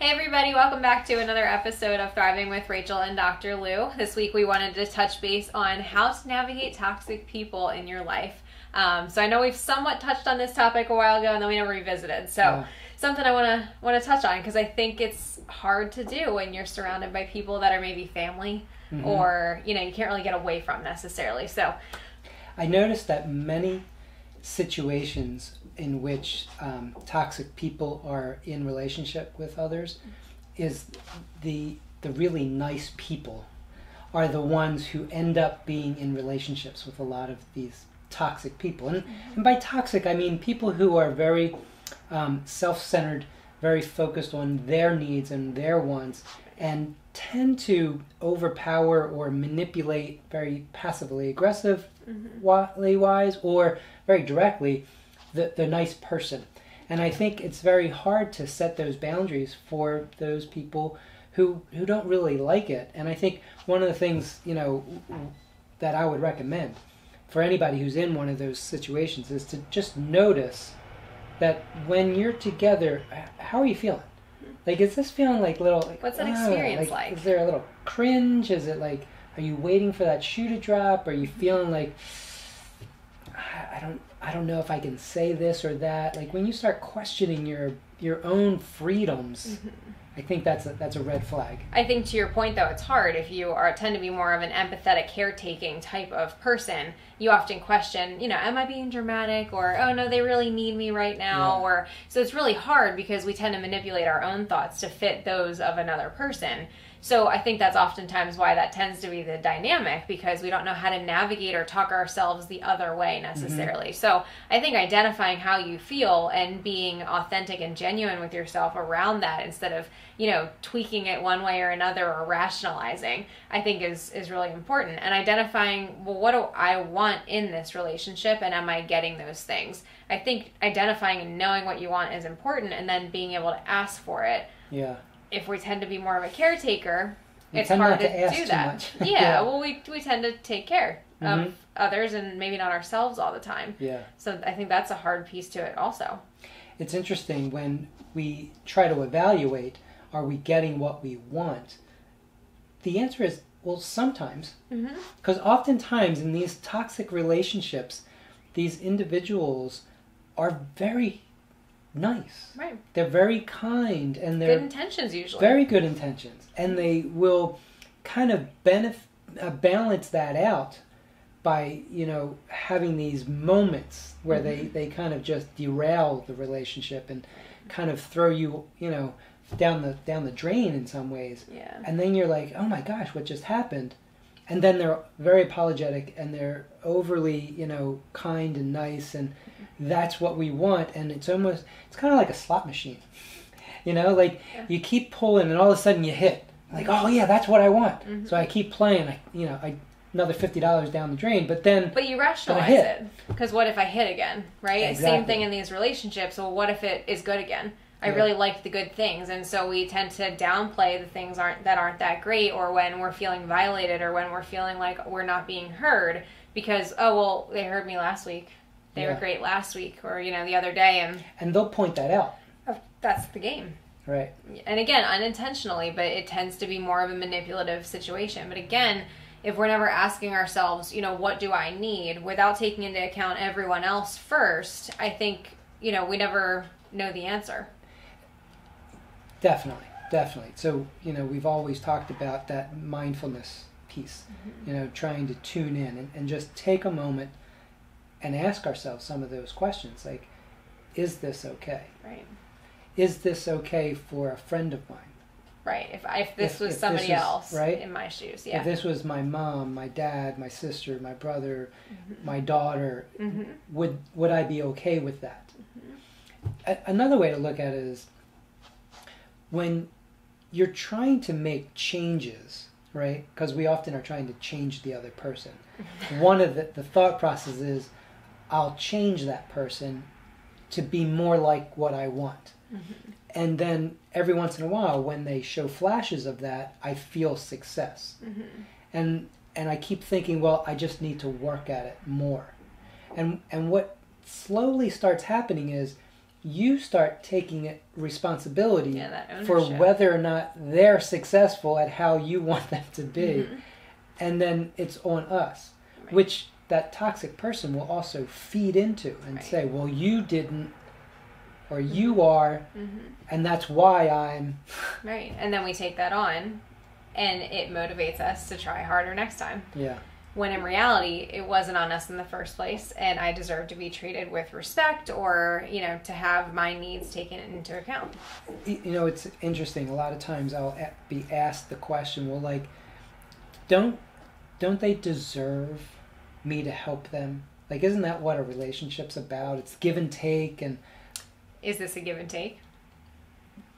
Hey everybody, welcome back to another episode of Thriving with Rachel and Dr. Lou. This week we wanted to touch base on how to navigate toxic people in your life. So I know we've somewhat touched on this topic a while ago and then we never revisited. So something I want to touch on because I think it's hard to do when you're surrounded by people that are maybe family or, you can't really get away from necessarily. So I noticed that many situations in which toxic people are in relationship with others is the really nice people are the ones who end up being in relationships with a lot of these toxic people. And by toxic, I mean people who are very self-centered, very focused on their needs and their wants, and tend to overpower or manipulate very passively aggressive wise or very directly the nice person. And I think it's very hard to set those boundaries for those people who don't really like it. And I think one of the things, that I would recommend for anybody who's in one of those situations is to just notice that when you're together, how are you feeling? Like, is this feeling like little... what's that experience like? Is there a little cringe? Is it like, are you waiting for that shoe to drop? Are you feeling like, I don't know if I can say this or that? Like, when you start questioning your own freedoms, I think that's a red flag. I think to your point, though, it's hard. If you tend to be more of an empathetic, caretaking type of person, you often question, am I being dramatic? Or, oh, no, they really need me right now. Or so it's really hard because we tend to manipulate our own thoughts to fit those of another person. So I think that's oftentimes why that tends to be the dynamic, because we don't know how to navigate or talk ourselves the other way necessarily. So I think identifying how you feel and being authentic and genuine with yourself around that instead of, tweaking it one way or another or rationalizing, I think is really important. And identifying, well, what do I want in this relationship and am I getting those things? I think identifying and knowing what you want is important, and then being able to ask for it. Yeah. If we tend to be more of a caretaker, it's hard to do that. Yeah, well, we tend to take care of others and maybe not ourselves all the time. Yeah. So I think that's a hard piece to it also. It's interesting when we try to evaluate, are we getting what we want? The answer is, well, sometimes. Because oftentimes in these toxic relationships, these individuals are very nice. Right. They're very kind, and they're good intentions usually. Very good intentions, and they will kind of balance that out by having these moments where they kind of just derail the relationship and kind of throw you down the drain in some ways. Yeah. And then you're like, oh my gosh, what just happened? And then they're very apologetic and they're overly kind and nice, and that's what we want. And it's kind of like a slot machine, you keep pulling and all of a sudden you hit, like, oh yeah, that's what I want. So I keep playing, another $50 down the drain, but you rationalize it, because what if I hit again, right? Exactly. Same thing in these relationships. Well, what if it is good again? I really like the good things, and so we tend to downplay the things that aren't that great, or when we're feeling violated, or when we're feeling like we're not being heard, because they heard me last week, they were great last week, or the other day, and they'll point that out. That's the game, right? And again, unintentionally, but it tends to be more of a manipulative situation. But again, if we're never asking ourselves, what do I need, without taking into account everyone else first, I think we never know the answer. Definitely. So, we've always talked about that mindfulness piece, trying to tune in and just take a moment and ask ourselves some of those questions, like, is this okay? Right. Is this okay for a friend of mine? Right. If this was somebody else in my shoes, yeah. If this was my mom, my dad, my sister, my brother, my daughter, would I be okay with that? Another way to look at it is, when you're trying to make changes, right? Because we often are trying to change the other person. One of the thought process is, I'll change that person to be more like what I want. And then every once in a while, when they show flashes of that, I feel success. And I keep thinking, well, I just need to work at it more. And what slowly starts happening is you start taking responsibility that for ownership. whether or not they're successful at how you want them to be. Mm-hmm. And then it's on us, Right. which that toxic person will also feed into and Right. say, well, you didn't, or you are, Mm-hmm. and that's why I'm. Right. And then we take that on, and it motivates us to try harder next time. Yeah. When in reality, it wasn't on us in the first place, and I deserve to be treated with respect, or, to have my needs taken into account. It's interesting. A lot of times I'll be asked the question, well, like, don't they deserve me to help them? Like, isn't that what a relationship's about? It's give and take, and Is this a give and take?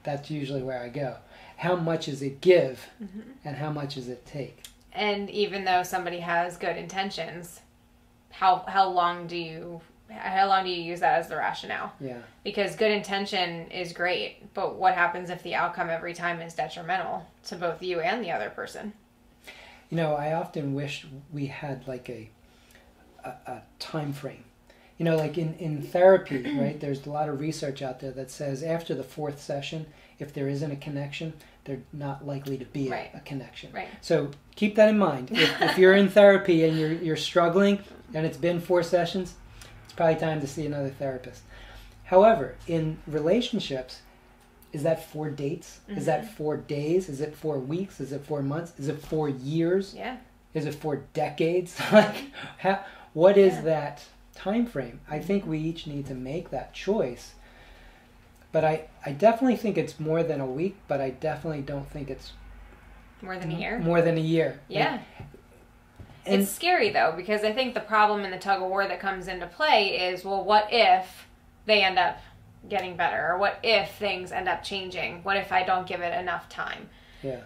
that's usually where I go. How much is it give, Mm-hmm. and how much is it take? And even though somebody has good intentions, how long do you use that as the rationale? Yeah. Because good intention is great, but what happens if the outcome every time is detrimental to both you and the other person? I often wish we had like a time frame. Like in therapy, right? There's a lot of research out there that says after the 4th session, if there isn't a connection, they're not likely to be Right. a connection. Right. So keep that in mind. If you're in therapy and you're struggling and it's been 4 sessions, it's probably time to see another therapist. However, in relationships, is that 4 dates? Mm-hmm. Is that 4 days? Is it 4 weeks? Is it 4 months? Is it 4 years? Yeah. Is it 4 decades? What is that time frame? I think we each need to make that choice. But I definitely think it's more than a week, but I definitely don't think it's More than a year? More than a year. Yeah. And It's scary, though, because I think the problem in the tug-of-war that comes into play is, well, what if they end up getting better? Or what if things end up changing? What if I don't give it enough time? yeah.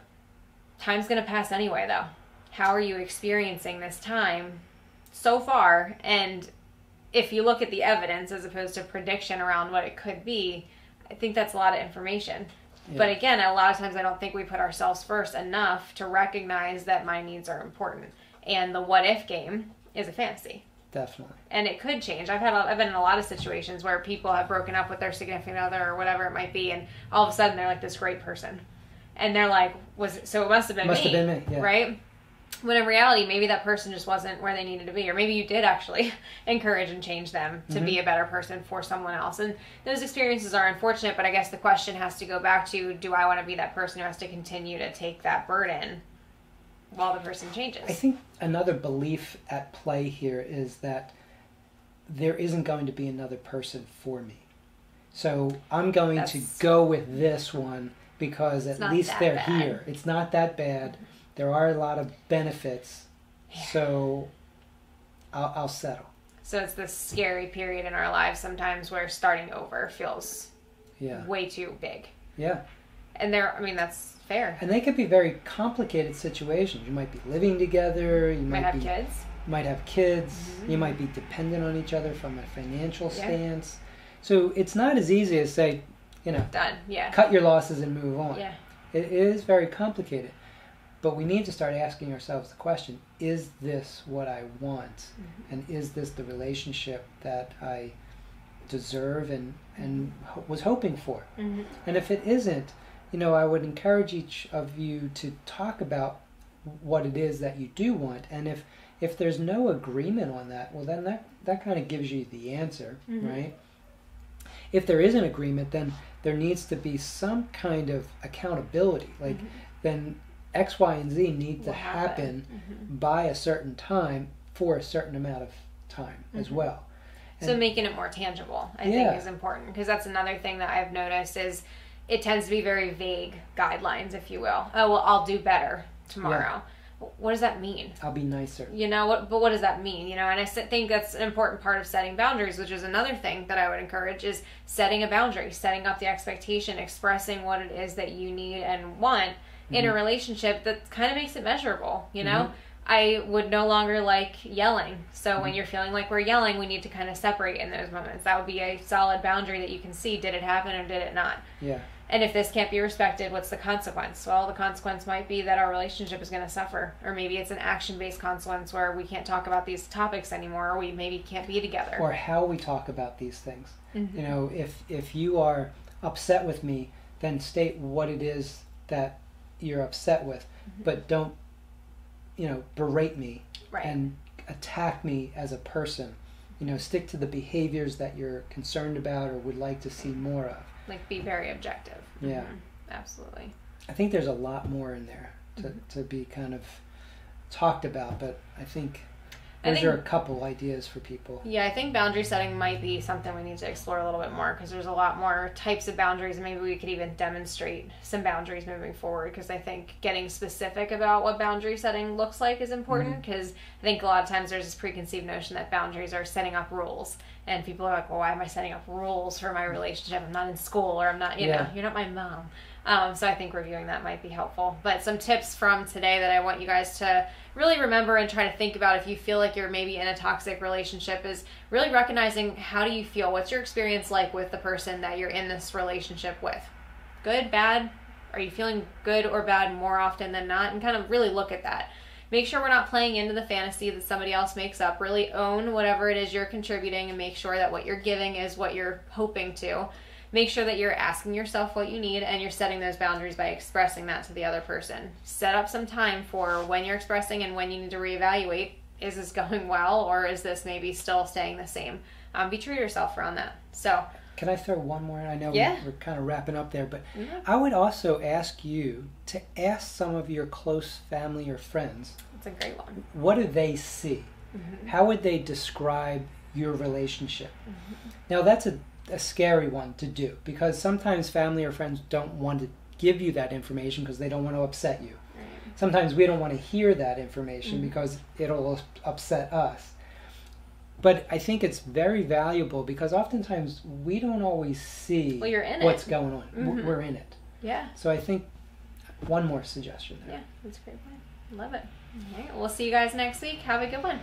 Time's going to pass anyway, though. How are you experiencing this time so far? And if you look at the evidence as opposed to prediction around what it could be, I think that's a lot of information. Yeah. But again, a lot of times I don't think we put ourselves first enough to recognize that my needs are important. And the what if game is a fantasy. Definitely. And it could change. I've been in a lot of situations where people have broken up with their significant other or whatever it might be, and all of a sudden they're like this great person. And they're like, so it must have been me. Must have been me, yeah. Right? When in reality, maybe that person just wasn't where they needed to be. Or maybe you did actually encourage and change them to be a better person for someone else. And those experiences are unfortunate, but I guess the question has to go back to, do I want to be that person who has to continue to take that burden while the person changes? I think another belief at play here is that there isn't going to be another person for me. So I'm going to go with this one because at least they're here. It's not that bad. There are a lot of benefits, so I'll settle. So it's this scary period in our lives sometimes where starting over feels way too big. Yeah. And that's fair. And they could be very complicated situations. You might be living together. You might have kids. Might have kids. Mm-hmm. You might be dependent on each other from a financial stance. So it's not as easy as say, done. Yeah. cut your losses and move on. Yeah. It is very complicated. But we need to start asking ourselves the question, is this what I want? Mm-hmm. And is this the relationship that I deserve and was hoping for? Mm-hmm. And if it isn't, I would encourage each of you to talk about what it is that you do want. And if there's no agreement on that, well, then that kind of gives you the answer, right? If there is an agreement, then there needs to be some kind of accountability. Like, then X, Y, and Z need to happen by a certain time for a certain amount of time as well. So making it more tangible, I think, is important, because that's another thing that I've noticed is it tends to be very vague guidelines, if you will. Oh, well, I'll do better tomorrow. What does that mean? I'll be nicer. But what does that mean? And I think that's an important part of setting boundaries, which is another thing that I would encourage is setting a boundary, setting up the expectation, expressing what it is that you need and want in a relationship that kind of makes it measurable, I would no longer like yelling. So when you're feeling like we're yelling, we need to kind of separate in those moments. That would be a solid boundary that you can see. Did it happen or did it not? Yeah. And if this can't be respected, what's the consequence? Well, the consequence might be that our relationship is going to suffer. Or maybe it's an action-based consequence where we can't talk about these topics anymore, or we maybe can't be together. Or how we talk about these things. You know, if you are upset with me, then state what it is that you're upset with. But don't, you know, berate me and attack me as a person. You know, stick to the behaviors that you're concerned about or would like to see more of. Like, be very objective. Yeah. Absolutely. I think there's a lot more in there to be kind of talked about, but I think those are a couple ideas for people. Yeah, I think boundary setting might be something we need to explore a little bit more, because there's a lot more types of boundaries, and maybe we could even demonstrate some boundaries moving forward, because I think getting specific about what boundary setting looks like is important, because I think a lot of times there's this preconceived notion that boundaries are setting up rules, and people are like, well, why am I setting up rules for my relationship? I'm not in school, or I'm not, you know, you're not my mom. So I think reviewing that might be helpful. But some tips from today that I want you guys to really remember and try to think about if you feel like you're maybe in a toxic relationship is really recognizing, how do you feel? What's your experience like with the person that you're in this relationship with? Good, bad? Are you feeling good or bad more often than not? And kind of really look at that. Make sure we're not playing into the fantasy that somebody else makes up. Really own whatever it is you're contributing, and make sure that what you're giving is what you're hoping to. Make sure that you're asking yourself what you need, and you're setting those boundaries by expressing that to the other person. Set up some time for when you're expressing and when you need to reevaluate. Is this going well, or is this maybe still staying the same? Be true to yourself around that. So, can I throw one more? I know we're kind of wrapping up there, but I would also ask you to ask some of your close family or friends. That's a great one. What do they see? How would they describe your relationship? Now, that's a scary one to do, because sometimes family or friends don't want to give you that information because they don't want to upset you. Sometimes we don't want to hear that information because it'll upset us. But I think it's very valuable, because oftentimes we don't always see what's going on. We're in it. Yeah. So I think one more suggestion there. Yeah, that's a great point. Love it. All right, we'll see you guys next week. Have a good one.